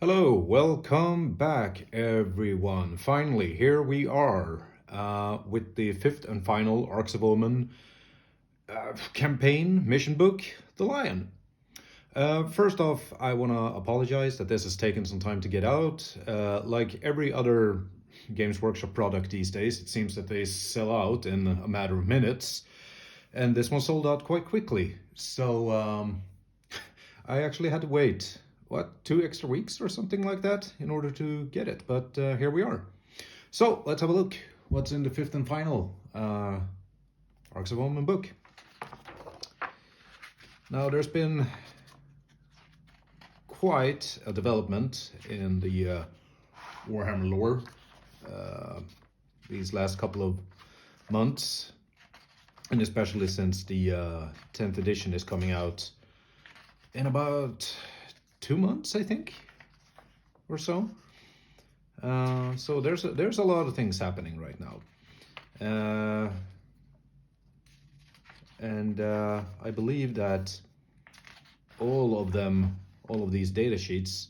Hello, welcome back everyone. Finally, here we are with the fifth and final Arks of Omen campaign mission book, The Lion. First off, I want to apologize that this has taken some time to get out. Like every other Games Workshop product these days, it seems that they sell out in a matter of minutes, and this one sold out quite quickly. So I actually had to wait, 2 extra weeks or something like that in order to get it, but here we are. So let's have a look. What's in the fifth and final Arks of Omen book? Now, there's been quite a development in the Warhammer lore these last couple of months, and especially since the 10th edition is coming out in about 2 months, I think, or so. So there's a lot of things happening right now, and I believe that all of these data sheets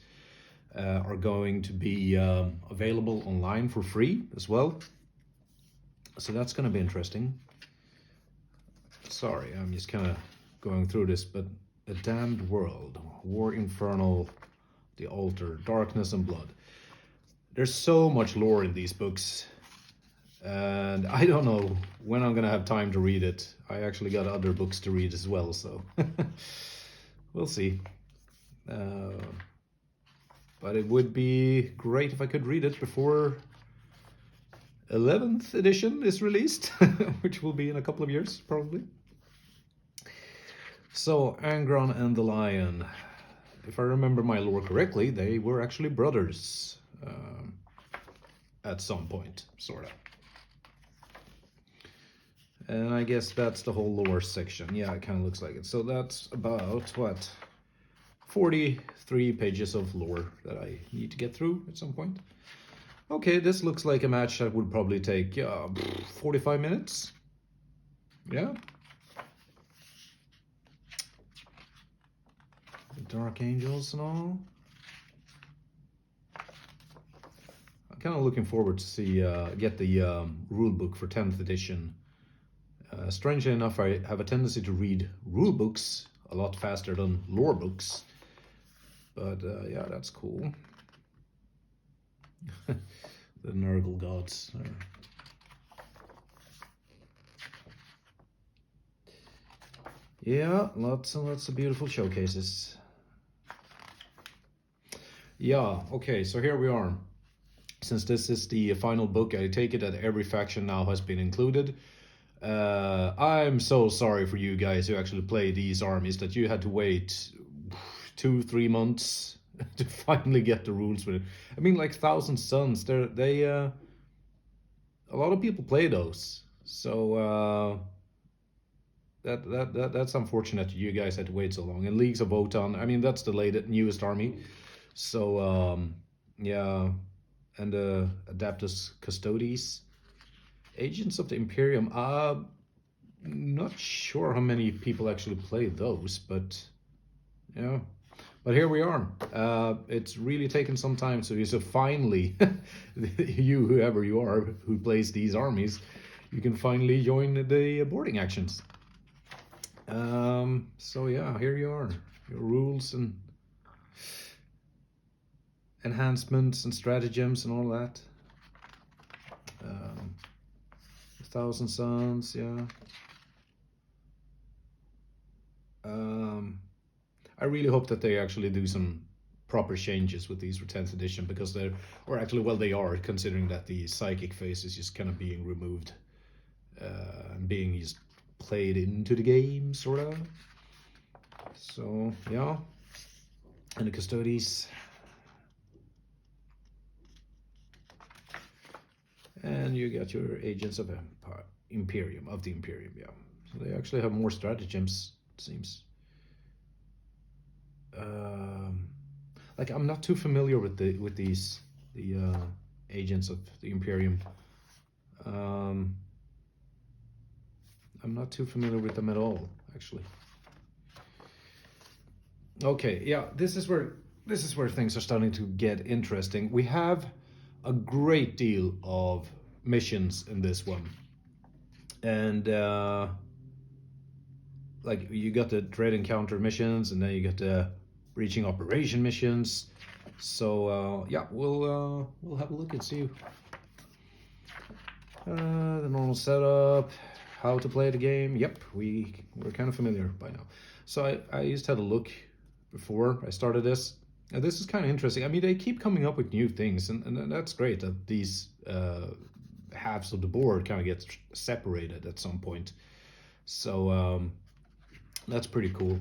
are going to be available online for free as well. So that's going to be interesting. Sorry, I'm just kind of going through this, but The Damned World, War Infernal, The Altar, Darkness and Blood. There's so much lore in these books, and I don't know when I'm gonna have time to read it. I actually got other books to read as well, so we'll see. But it would be great if I could read it before 11th edition is released, which will be in a couple of years, probably. So, Angron and the Lion. If I remember my lore correctly, they were actually brothers at some point, sort of. And I guess that's the whole lore section. Yeah, it kind of looks like it. So that's about, 43 pages of lore that I need to get through at some point. Okay, this looks like a match that would probably take 45 minutes. Yeah. Dark Angels and all. I'm kind of looking forward to see get the rule book for 10th edition. Strangely enough, I have a tendency to read rule books a lot faster than lore books. But yeah, that's cool. The Nurgle gods. Yeah, lots and lots of beautiful showcases. Yeah, okay, so here we are. Since this is the final book, I take it that every faction now has been included. I'm so sorry for you guys who actually play these armies that you had to wait 2-3 months to finally get the rules with it. I mean, like Thousand Suns, a lot of people play those, so that's unfortunate. You guys had to wait so long. And Leagues of Votan, I mean, that's the newest army. So yeah, and Adeptus Custodes, Agents of the Imperium. Not sure how many people actually play those, but yeah. But here we are. It's really taken some time. So finally, you, whoever you are, who plays these armies, you can finally join the boarding actions. So yeah, here you are. Your rules and enhancements and stratagems and all that. Thousand Suns, yeah. I really hope that they actually do some proper changes with these for 10th edition, because they are, considering that the psychic phase is just kind of being removed and being just played into the game, sort of. So yeah, and the Custodes. And you got your Agents of Imperium, yeah. So they actually have more stratagems, it seems. Like, I'm not too familiar with the Agents of the Imperium. I'm not too familiar with them at all, actually. Okay, yeah, this is where this is where things are starting to get interesting. We have a great deal of missions in this one, and like you got the dread encounter missions, and then you got the breaching operation missions. So yeah, we'll have a look and see the normal setup, how to play the game. Yep, we're kind of familiar by now. So I just had a look before I started this. And this is kind of interesting. I mean, they keep coming up with new things, and that's great that these halves of the board kind of get separated at some point. So that's pretty cool.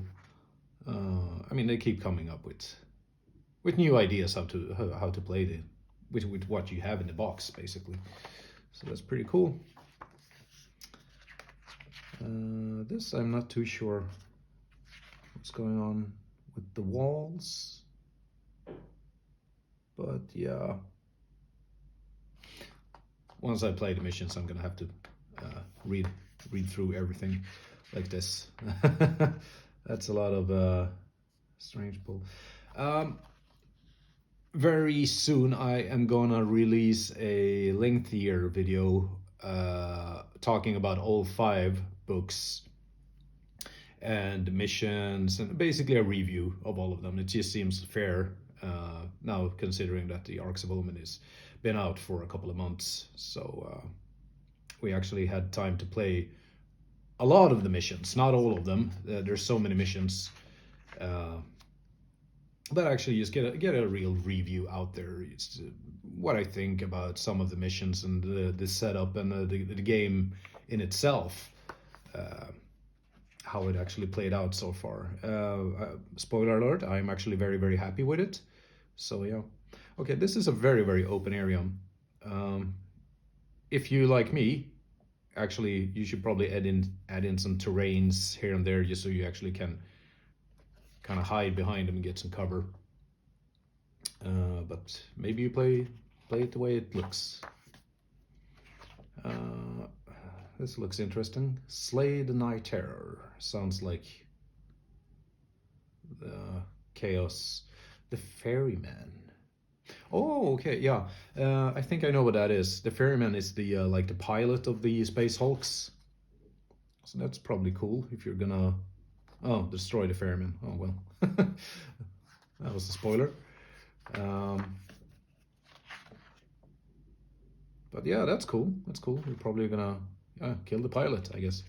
I mean, they keep coming up with new ideas how to play the with what you have in the box, basically. So that's pretty cool. This I'm not too sure what's going on with the walls, but yeah. Once I play the missions, I'm gonna have to read through everything like this. That's a lot of strange pull. Very soon I am gonna release a lengthier video talking about all 5 books and missions, and basically a review of all of them. It just seems fair now, considering that the Arks of Omen has been out for a couple of months. So we actually had time to play a lot of the missions, not all of them. There's so many missions. But actually just get a real review out there. It's what I think about some of the missions and the setup and the game in itself. How it actually played out so far. Spoiler alert, I'm actually very, very happy with it. So yeah. Okay, this is a very, very open area. If you, like me, actually, you should probably add in some terrains here and there, just so you actually can kind of hide behind them and get some cover. But maybe you play it the way it looks. This looks interesting. Slay the Night Terror. Sounds like the Chaos. The Ferryman. Oh, okay, yeah. I think I know what that is. The Ferryman is the like the pilot of the Space Hulks. So that's probably cool if you're gonna destroy the Ferryman. Oh well. That was a spoiler. But yeah, that's cool. That's cool. We're probably gonna kill the pilot, I guess.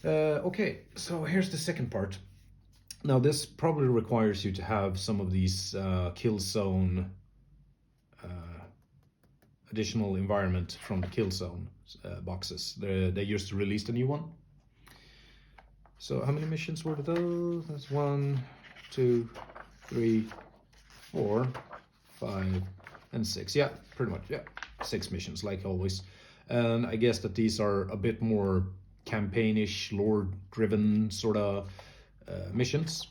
Okay, so here's the second part. Now this probably requires you to have some of these kill zone additional environment from the kill zone boxes. They just released a new one. So how many missions were those? That's 1, 2, 3, 4, 5, and 6. Yeah, pretty much. Yeah, 6 missions like always. And I guess that these are a bit more campaignish, lore-driven sort of missions,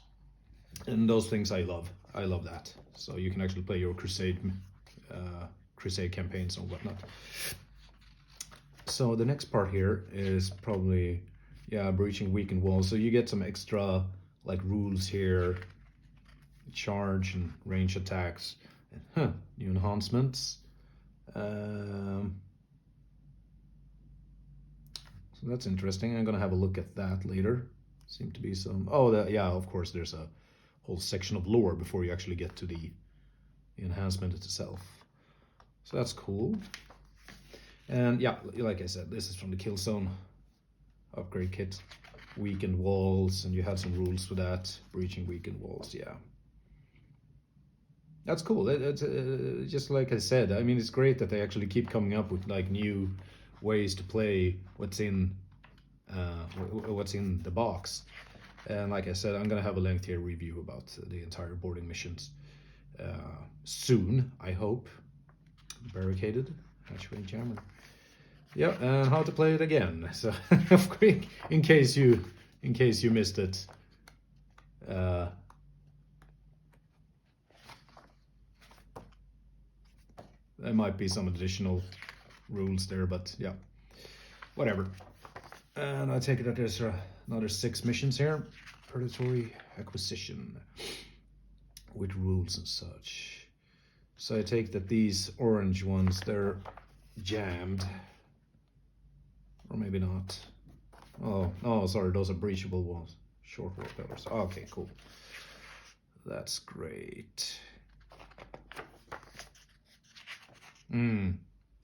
and those things I love. I love that. So you can actually play your crusade campaigns and whatnot. So the next part here is probably breaching weakened walls. So you get some extra like rules here, charge and range attacks, new enhancements. So that's interesting. I'm gonna have a look at that later. Seem to be some. Yeah, of course. There's a whole section of lore before you actually get to the enhancement itself. So that's cool. And yeah, like I said, this is from the kill zone upgrade kit. Weakened walls, and you had some rules for that. Breaching weakened walls. Yeah, that's cool. It's just like I said. I mean, it's great that they actually keep coming up with like new ways to play what's in the box. And like I said, I'm gonna have a lengthier review about the entire boarding missions soon, I hope. Barricaded, hatchway jammer. Yeah, and how to play it again. So in case you missed it. There might be some additional rules there, but yeah, whatever. And I take it that there's another 6 missions here. Predatory acquisition. with rules and such. So I take that these orange ones, they're jammed. Or maybe not. Oh, no, sorry, those are breachable ones. Short war pillars. Okay, cool. That's great.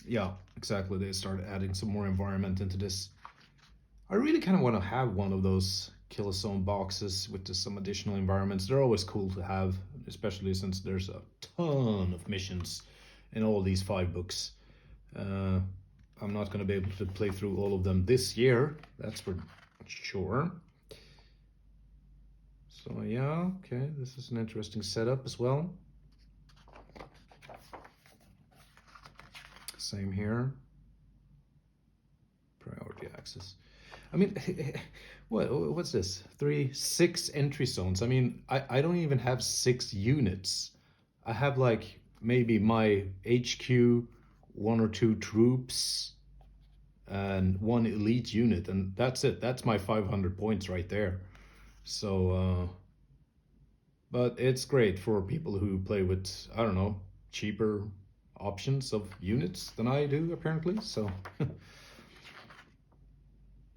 Yeah, exactly. They started adding some more environment into this. I really kind of want to have one of those Kill Zone boxes with some additional environments. They're always cool to have, especially since there's a ton of missions in all these 5 books. I'm not going to be able to play through all of them this year, that's for sure. So yeah, okay, this is an interesting setup as well. Same here. Priority access. I mean, what's this? 6 entry zones. I mean, I don't even have 6 units. I have like maybe my HQ, 1 or 2 troops, and 1 elite unit, and that's it. That's my 500 points right there. So, but it's great for people who play with, I don't know, cheaper options of units than I do, apparently. So,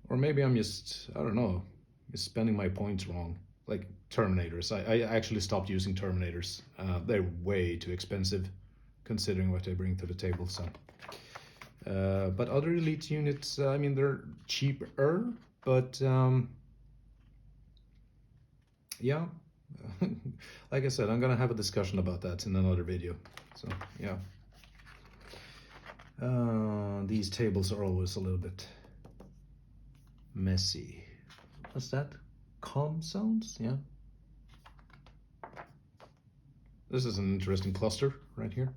or maybe I'm just, I don't know, just spending my points wrong. Like Terminators. I actually stopped using Terminators. They're way too expensive considering what they bring to the table. So, but other elite units, I mean, they're cheaper, but yeah, like I said, I'm gonna have a discussion about that in another video. So yeah, these tables are always a little bit messy. What's that? Calm sounds? Yeah. This is an interesting cluster right here.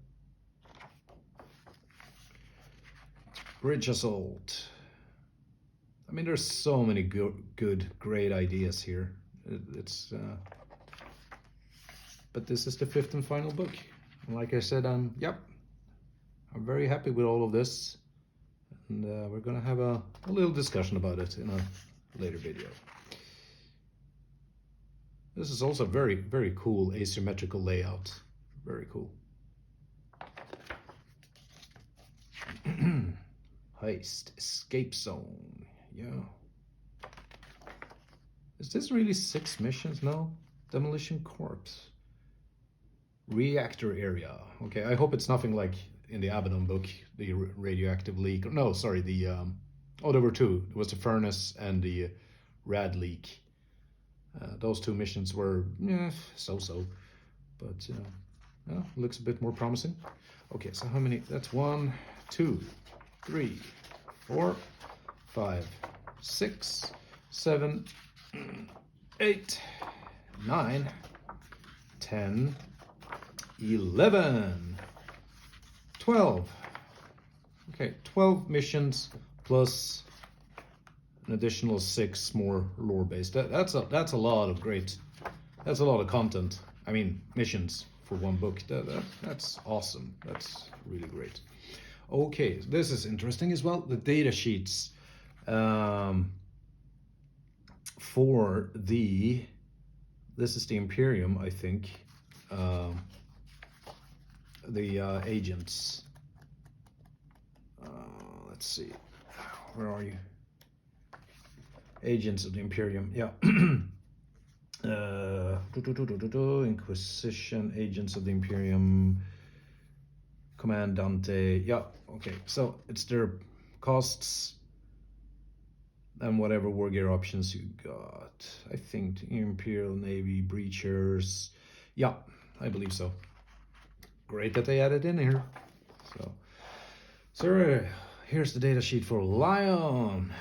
Bridge Assault. I mean, there's so many good, great ideas here. But this is the 5th and final book. And like I said, I'm very happy with all of this. And we're gonna have a little discussion about it in a later video. This is also very, very cool asymmetrical layout. Very cool. Heist, escape zone. Yeah. Is this really 6 missions? No. Demolition corpse. Reactor area. Okay, I hope it's nothing like in the Abaddon book, the radioactive leak. No, sorry, the oh, there were 2. There was the furnace and the rad leak. Those 2 missions were so-so, but yeah, looks a bit more promising. Okay, so how many? That's 1, 2, 3, 4, 5, 6, 7, 8, 9, 10, 11, 12. Okay, 12 missions plus an additional 6 more lore-based. That's a lot of great. That's a lot of content. I mean, missions for 1 book. That's awesome. That's really great. Okay, this is interesting as well. The data sheets for this is the Imperium, I think. The agents. Let's see. Where are you? Agents of the Imperium. Yeah. Inquisition, Agents of the Imperium, Commandante. Yeah, okay. So it's their costs and whatever war gear options you got. I think the Imperial Navy, Breachers. Yeah, I believe so. Great that they added in here. So here's the data sheet for Lion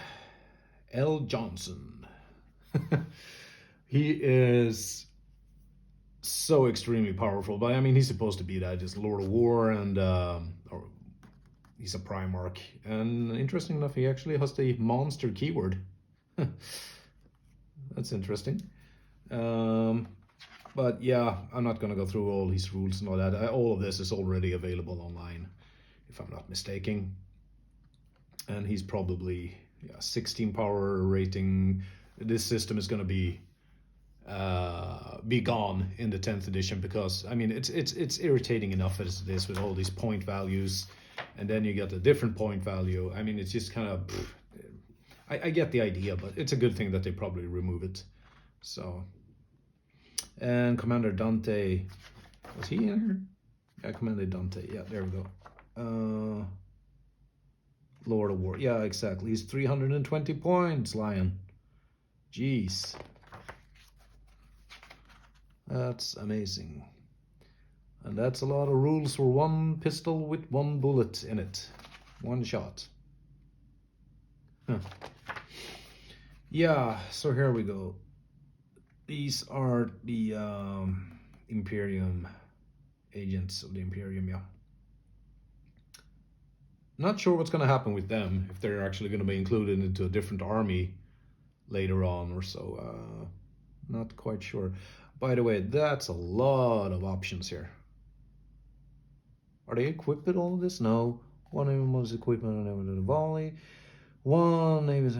L. Johnson. He is so extremely powerful, but I mean, he's supposed to be that, just Lord of War, and or he's a Primarch. And interesting enough, he actually has the monster keyword. That's interesting. But yeah, I'm not gonna go through all these rules and all that. All of this is already available online, if I'm not mistaken. And he's probably 16 power rating. This system is gonna be be gone in the 10th edition, because I mean it's irritating enough as it is with all these point values, and then you get a different point value. I mean, it's just kind of I get the idea, but it's a good thing that they probably remove it. So, and Commander Dante, was he in here? Yeah, Commander Dante. Yeah, there we go. Lord of War. Yeah, exactly. He's 320 points, Lion. Jeez. That's amazing. And that's a lot of rules for one pistol with one bullet in it. One shot. Huh. Yeah, so here we go. These are the Imperium agents of the Imperium, yeah. Not sure what's going to happen with them, if they're actually going to be included into a different army later on or so. Not quite sure. By the way, that's a lot of options here. Are they equipped with all of this? No. One of them was equipment on the volley. One name is...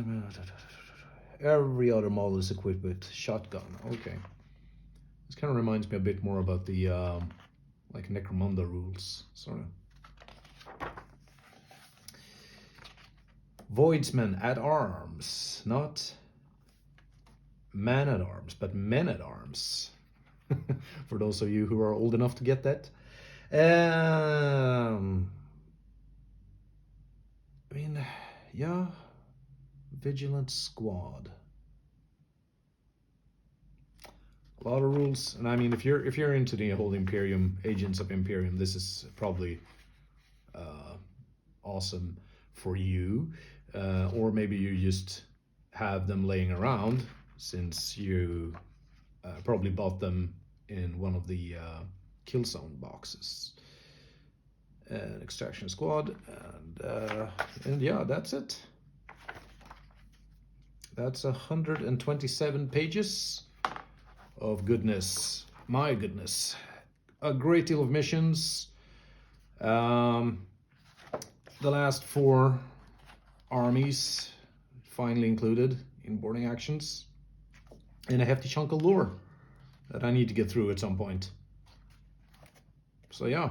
Every other model is equipped with shotgun. Okay. This kind of reminds me a bit more about the like Necromunda rules, sort of. Voidsmen at arms, not man at arms, but men at arms. For those of you who are old enough to get that. I mean, yeah, Vigilant Squad. A lot of rules, and I mean, if you're into the whole Imperium, Agents of Imperium, this is probably awesome for you. Or maybe you just have them laying around, since you probably bought them in one of the Killzone boxes. And Extraction Squad, and yeah, that's it. That's 127 pages of goodness. My goodness, a great deal of missions. The last 4 armies finally included in boarding actions, and a hefty chunk of lore that I need to get through at some point. So yeah,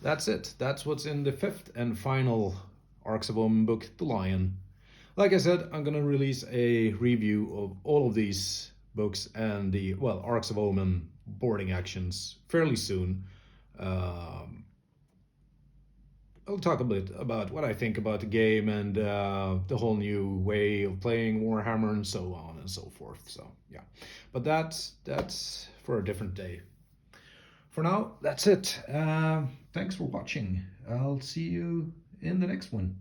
that's it. That's what's in the 5th and final Arks of Omen book, The Lion. Like I said, I'm gonna release a review of all of these books and the, well, Arks of Omen boarding actions fairly soon. I'll talk a bit about what I think about the game and the whole new way of playing Warhammer and so on and so forth. So yeah, but that's for a different day. For now, that's it. Thanks for watching. I'll see you in the next one.